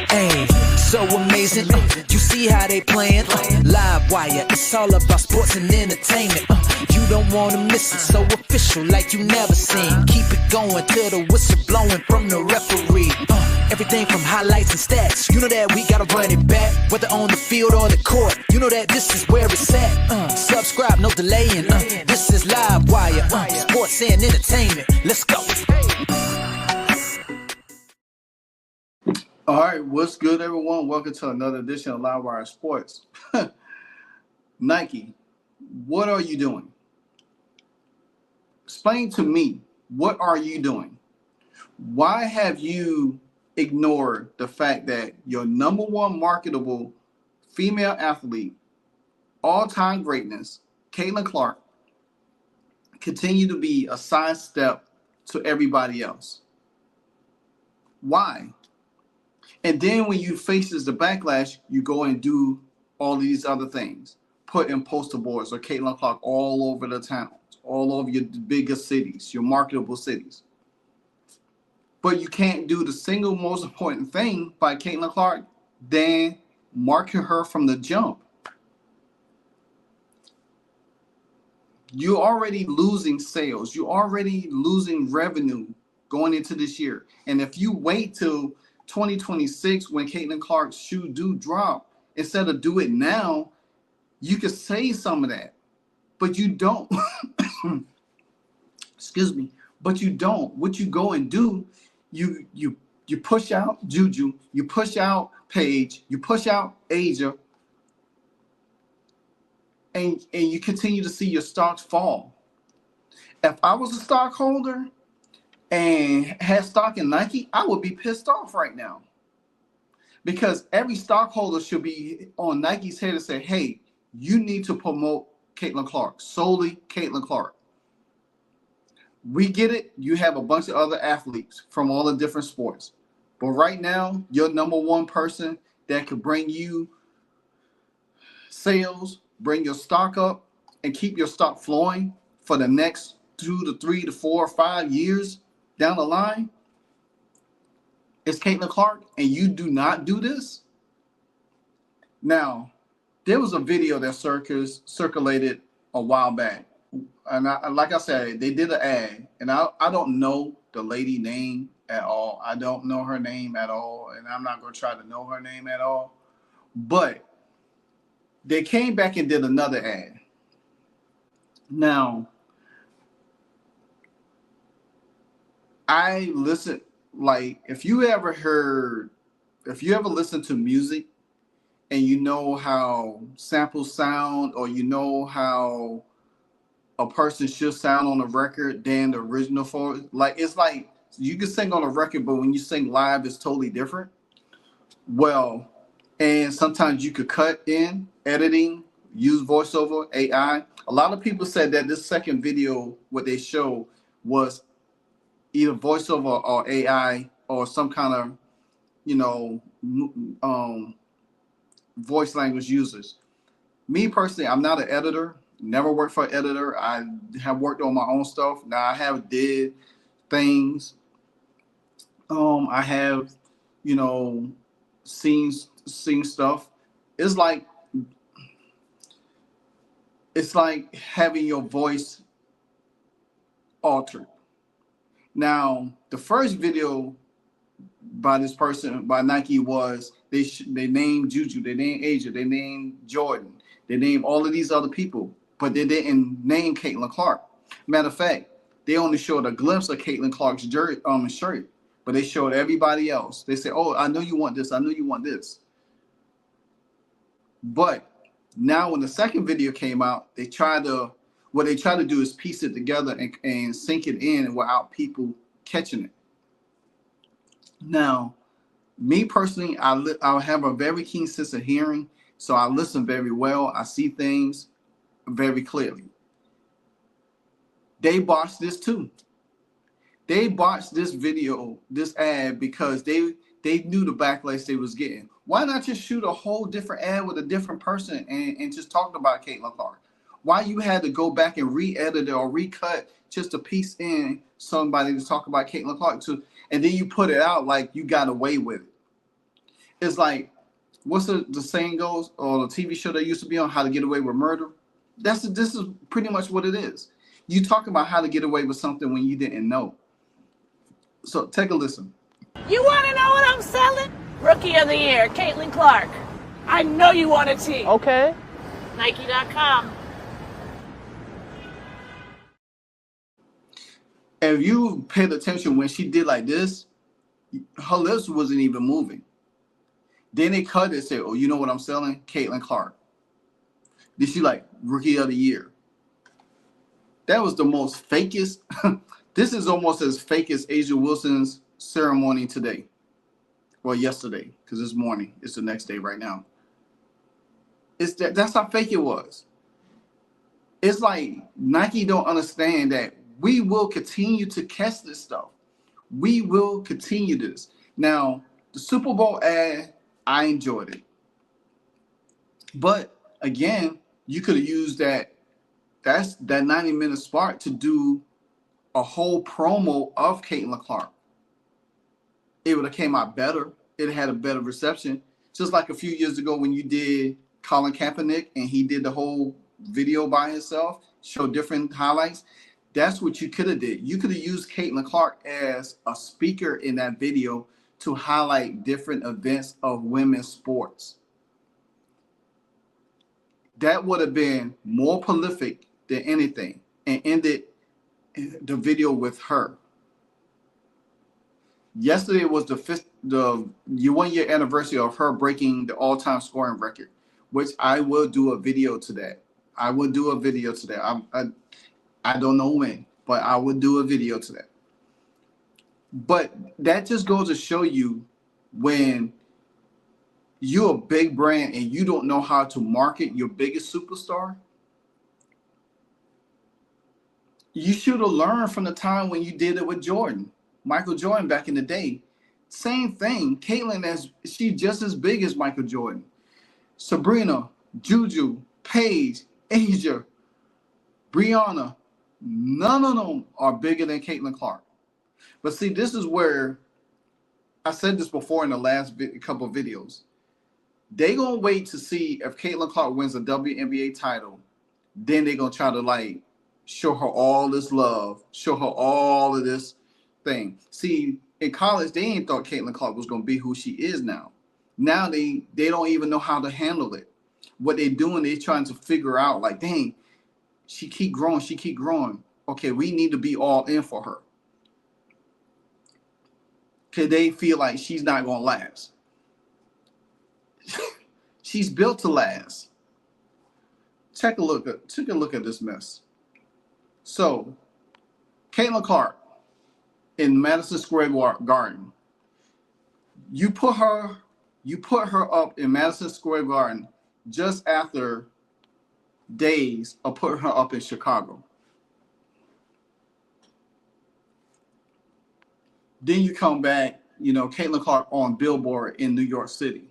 Hey, so amazing. You see how they playing? Live wire, it's all about sports and entertainment. You don't wanna miss it, so official like you never seen. Keep it going till the whistle blowing from the referee. Everything from highlights and stats, you know that we gotta run it back. Whether on the field or the court, you know that this is where it's at. Subscribe, no delaying. This is Live Wire, sports and entertainment. Let's go. All right, what's good, everyone? Welcome to another edition of Live Wire Sports. Nike, what are you doing? Explain to me, what are you doing? Why have you ignored the fact that your number one marketable female athlete, all-time greatness, Caitlin Clark, continue to be a sidestep to everybody else? Why? And then when you faces the backlash, you go and do all these other things. Put in poster boards or Caitlin Clark all over the towns, all over your biggest cities, your marketable cities. But you can't do the single most important thing by Caitlin Clark than market her from the jump. You're already losing sales. You're already losing revenue going into this year. And if you wait till 2026 when Caitlin Clark's shoe do drop, instead of do it now, you could save some of that. But you don't. Excuse me. But you don't. What you go and do, you push out Juju, you push out Paige, you push out Asia, and you continue to see your stocks fall. If I was a stockholder and had stock in Nike, I would be pissed off right now. Because every stockholder should be on Nike's head and say, hey, you need to promote Caitlin Clark, solely Caitlin Clark. We get it. You have a bunch of other athletes from all the different sports. But right now, your number one person that could bring you sales, bring your stock up, and keep your stock flowing for the next 2 to 3 to 4 or 5 years down the line, is Caitlin Clark, and you do not do this? Now, there was a video that circulated a while back. And like I said, they did an ad, and I don't know the lady name at all. I don't know her name at all, and I'm not going to try to know her name at all. But they came back and did another ad. Now, I listen, like, if you ever listen to music and you know how samples sound, or you know how a person should sound on a record than the original for it. Like, it's like you can sing on a record, but when you sing live, it's totally different. Well, and sometimes you could cut in editing, use voiceover, AI. A lot of people said that this second video, what they show, was either voiceover or AI or some kind of, voice language users. Me personally, I'm not an editor. Never worked for an editor. I have worked on my own stuff. Now I have did things. I have, seen stuff. It's like having your voice altered. Now, the first video by this person, by Nike, was they named Juju, they named Asia, they named Jordan, they named all of these other people, but they didn't name Caitlin Clark. Matter of fact, they only showed a glimpse of Caitlin Clark's shirt, but they showed everybody else. They said, oh, I know you want this, I know you want this. But now when the second video came out, what they try to do is piece it together and sync it in without people catching it. Now, me personally, I have a very keen sense of hearing, so I listen very well. I see things very clearly. They botched this too. They botched this video, this ad, because they knew the backlash they was getting. Why not just shoot a whole different ad with a different person and just talk about Caitlin Clark? Why you had to go back and re-edit it or recut just to piece in somebody to talk about Caitlin Clark too, and then you put it out like you got away with it. It's like, what's the saying goes, or the TV show that used to be on, How to Get Away with Murder? This is pretty much what it is. You talk about how to get away with something when you didn't know. So take a listen. You want to know what I'm selling? Rookie of the Year, Caitlin Clark. I know you want a tee. Okay. Nike.com. And if you paid attention when she did like this, her lips wasn't even moving. Then they cut it and said, oh, you know what I'm selling? Caitlin Clark. Then she like, Rookie of the Year. That was the most fakest. This is almost as fake as Asia Wilson's ceremony today. Well, yesterday, because it's morning. It's the next day right now. That's how fake it was. It's like Nike don't understand that we will continue to catch this stuff. We will continue this. Now, the Super Bowl ad, I enjoyed it. But again, you could have used that 90-minute spot to do a whole promo of Caitlin Clark. It would have came out better. It had a better reception. Just like a few years ago when you did Colin Kaepernick and he did the whole video by himself, show different highlights. That's what you could have did. You could have used Caitlin Clark as a speaker in that video to highlight different events of women's sports. That would have been more prolific than anything, and ended the video with her. Yesterday was the 1 year anniversary of her breaking the all-time scoring record, which I will do a video to that. I don't know when, but I would do a video to that. But that just goes to show you, when you're a big brand and you don't know how to market your biggest superstar, you should have learned from the time when you did it with Jordan, Michael Jordan back in the day. Same thing. Caitlin, she's just as big as Michael Jordan. Sabrina, Juju, Paige, Asia, Brianna, none of them are bigger than Caitlin Clark. But see, this is where I said this before in the last couple of videos. They gonna wait to see if Caitlin Clark wins a WNBA title. Then they gonna try to like show her all this love, show her all of this thing. See, in college, they ain't thought Caitlin Clark was gonna be who she is now. Now they don't even know how to handle it. What they're doing, they're trying to figure out like, dang, she keep growing. Okay, we need to be all in for her. Cause they feel like she's not gonna last. She's built to last. Take a look at this mess. So, Caitlin Clark in Madison Square Garden. You put her up in Madison Square Garden just after days of putting her up in Chicago. Then you come back, Caitlin Clark on Billboard in New York City.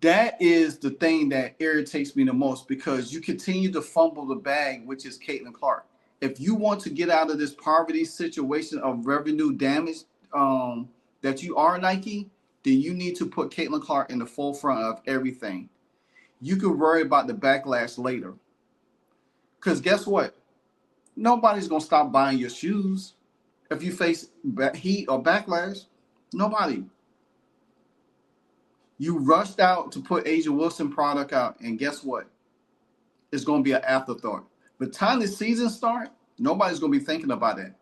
That is the thing that irritates me the most, because you continue to fumble the bag, which is Caitlin Clark. If you want to get out of this poverty situation of revenue damage that you are, Nike, then you need to put Caitlin Clark in the forefront of everything. You can worry about the backlash later. Because guess what? Nobody's going to stop buying your shoes if you face heat or backlash. Nobody. You rushed out to put Asia Wilson product out, and guess what? It's going to be an afterthought. By the time the season starts, nobody's going to be thinking about it.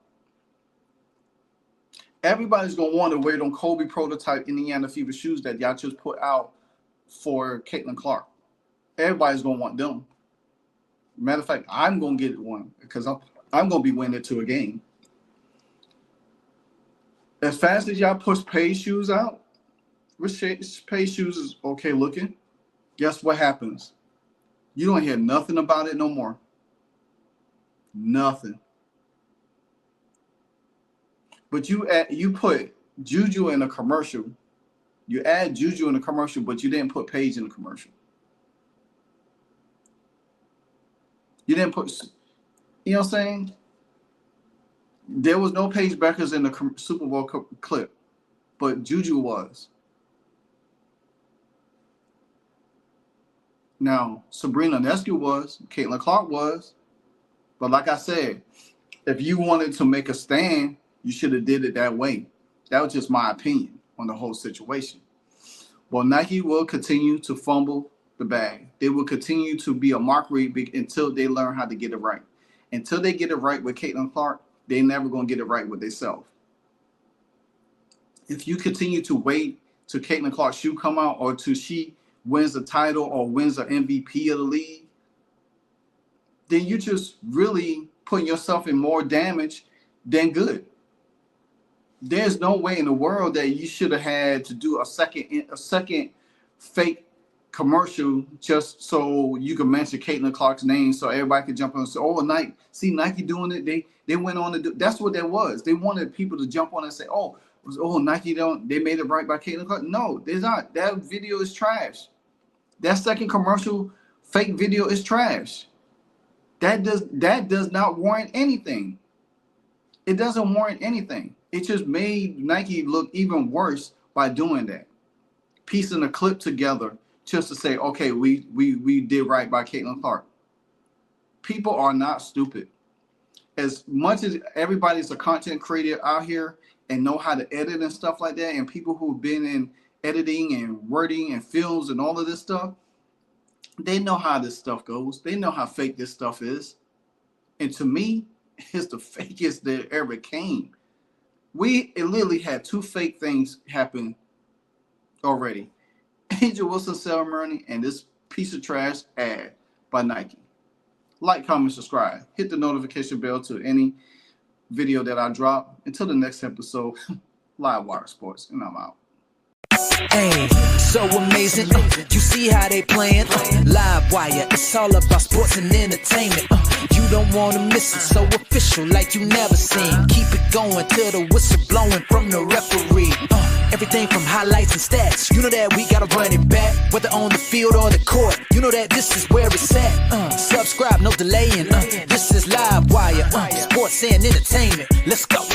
Everybody's going to want to wear them Kobe prototype Indiana Fever shoes that y'all just put out for Caitlin Clark. Everybody's going to want them. Matter of fact, I'm going to get one because I'm going to be winning it to a game. As fast as y'all push Paige shoes out, which Paige shoes is okay looking, guess what happens? You don't hear nothing about it no more. Nothing. But you put Juju in a commercial. You add Juju in a commercial, but you didn't put Paige in a commercial. You didn't put, you know what I'm saying? There was no Paige Beckers in the Super Bowl clip, but Juju was. Now, Sabrina Nescu was, Caitlin Clark was, but like I said, if you wanted to make a stand, you should have did it that way. That was just my opinion on the whole situation. Well, Nike will continue to fumble the bag. They will continue to be a mockery until they learn how to get it right. Until they get it right with Caitlin Clark, they're never going to get it right with themselves. If you continue to wait till Caitlin Clark's shoe come out or till she wins the title or wins the MVP of the league, then you just really putting yourself in more damage than good. There's no way in the world that you should have had to do a second fake commercial just so you can mention Caitlin Clark's name so everybody could jump on and say, oh, Nike, see Nike doing it. They went on to do. That's what that was. They wanted people to jump on and say, oh, Nike they made it right by Caitlin Clark. No, there's not. That video is trash. That second commercial fake video is trash. That does not warrant anything. It doesn't warrant anything. It just made Nike look even worse by doing that. Piecing a clip together just to say, okay, we did right by Caitlin Clark. People are not stupid. As much as everybody's a content creator out here and know how to edit and stuff like that, and people who've been in editing and wording and films and all of this stuff, they know how this stuff goes. They know how fake this stuff is. And to me, it's the fakest that ever came. It literally had two fake things happen already. Angel Wilson ceremony and this piece of trash ad by Nike. Like, comment, subscribe. Hit the notification bell to any video that I drop. Until the next episode, Live Wire Sports, and I'm out. Hey, so amazing. You see how they playing? Live Wire, it's all about sports and entertainment. You don't want to miss it, so official like you never seen. Keep it going till the whistle blowing from the referee. Everything from highlights and stats. You know that we gotta run it back, whether on the field or the court. You know that this is where it's at. Subscribe, no delaying. This is Live Wire, sports and entertainment. Let's go.